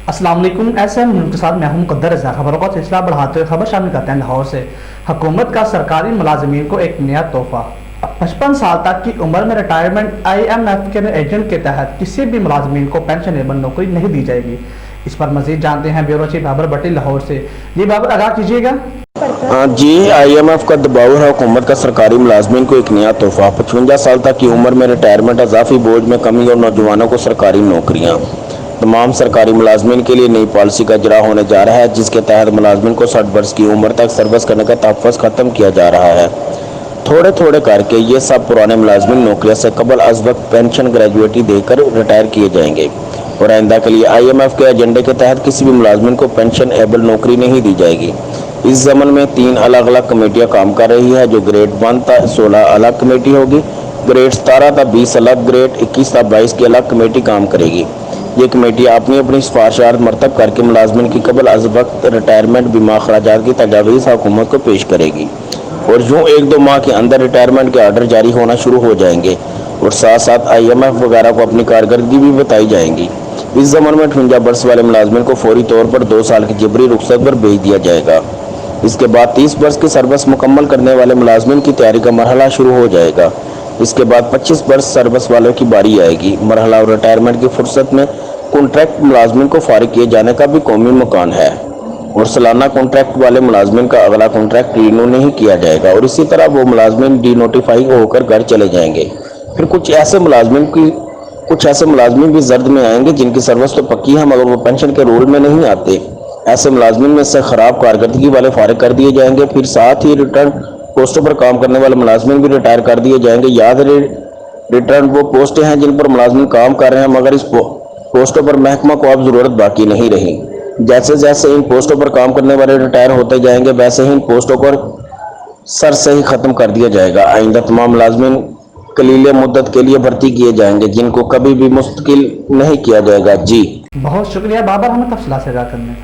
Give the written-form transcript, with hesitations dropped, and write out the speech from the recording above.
अस्सलाम वालेकुम। ऐसे हम न्यूज़ के साथ मैं हूं मुक़द्दर रज़ा। खबरों का सिलसिला बढ़ाते हुए खबर शामिल करते हैं लाहौर से। हुकूमत का सरकारी मुलाजिमीन को एक नया तोहफा। 55 साल तक की उम्र में रिटायरमेंट IMF के एजेंट के तहत किसी भी मुलाजिमीन को पेंशनेबल नौकरी नहीं दी जाएगी। इस पर मजीद जानते हैं ब्यूरो चीफ बाबर भट्टी लाहौर से। जी बाबर, आगाह कीजिएगा। जी, IMF का दबाव है हुकूमत का सरकारी मुलाजमीन को एक नया तोहफा। 55 साल तक की उम्र में रिटायरमेंट, अजाफी बोझ में कमी और नौजवानों को सरकारी नौकरियां। तमाम सरकारी मुलाजमीन के लिए नई पॉलिसी का इजरा होने जा रहा है, जिसके तहत मुलाजमीन को 60 वर्ष की उम्र तक सर्विस करने का तहफ़्फ़ुज़ ख़त्म किया जा रहा है। थोड़े थोड़े करके ये सब पुराने मुलाजमीन नौकरियों से कबल अज़ वक्त पेंशन ग्रेजुएटी देकर रिटायर किए जाएंगे और आइंदा के लिए IMF के एजेंडे के तहत किसी भी मुलाजमीन को पेंशन एबल नौकरी नहीं दी जाएगी। इस ज़मन में 3 अलग अलग कमेटियां काम कर रही है, जो ग्रेड 1 था 16 अलग कमेटी होगी, ग्रेड 17 था 20 अलग, ग्रेड 21 था 22 की अलग कमेटी काम करेगी। ये कमेटियां अपनी अपनी सिफारिशात मरतब करके मुलाजमीन की कबल अज़ वक्त रिटायरमेंट बीमा अखराजात की तजावीज़ हुकूमत को पेश करेगी और यूँ 1-2 माह के अंदर रिटायरमेंट के आर्डर जारी होना शुरू हो जाएंगे और साथ साथ IMF वगैरह को अपनी कारकर्दगी भी बताई जाएंगी। इस ज़मन में 58 वर्ष वाले मुलाजमीन को फौरी तौर पर 2 साल की जबरी रुखसत पर भेज दिया जाएगा। इसके बाद 30 वर्ष की सर्विस मुकम्मल करने वाले मुलाजमीन की तैयारी का मरहला शुरू हो जाएगा। इसके बाद 25 वर्ष सर्विस वालों की बारी आएगी। मरहला और रिटायरमेंट की फुर्सत में कॉन्ट्रैक्ट मुलाजमीन को फारिग किए जाने का भी कौमी मकान है और सालाना कॉन्ट्रैक्ट वाले मुलाजमीन का अगला कॉन्ट्रैक्ट रिन्यू नहीं किया जाएगा और इसी तरह वो मुलाजमीन डी नोटिफाई होकर घर चले जाएंगे। फिर कुछ ऐसे मुलाजमीन भी जर्द में आएंगे जिनकी सर्विस तो पक्की है मगर वो पेंशन के रोल में नहीं आते। ऐसे मुलाजमीन में से खराब कारकर्दगी वाले फारिग कर दिए जाएंगे। फिर साथ ही रिटर्न पोस्टों पर काम करने वाले मुलाजमीन भी रिटायर कर दिए जाएंगे। याद रिटर्न वो पोस्टें हैं जिन पर मुलाजमीन काम कर रहे हैं मगर इस पोस्टों पर महकमा को अब जरूरत बाकी नहीं रही। जैसे जैसे इन पोस्टों पर काम करने वाले रिटायर होते जाएंगे वैसे ही इन पोस्टों पर सर से ही खत्म कर दिया जाएगा। आइंदा तमाम मुलाजमीन कलीले मुद्दत के लिए भर्ती किए जाएंगे जिनको कभी भी मुस्तकिल नहीं किया जाएगा। जी बहुत शुक्रिया बाबर, हमें तफसीलात से आगाह करने का।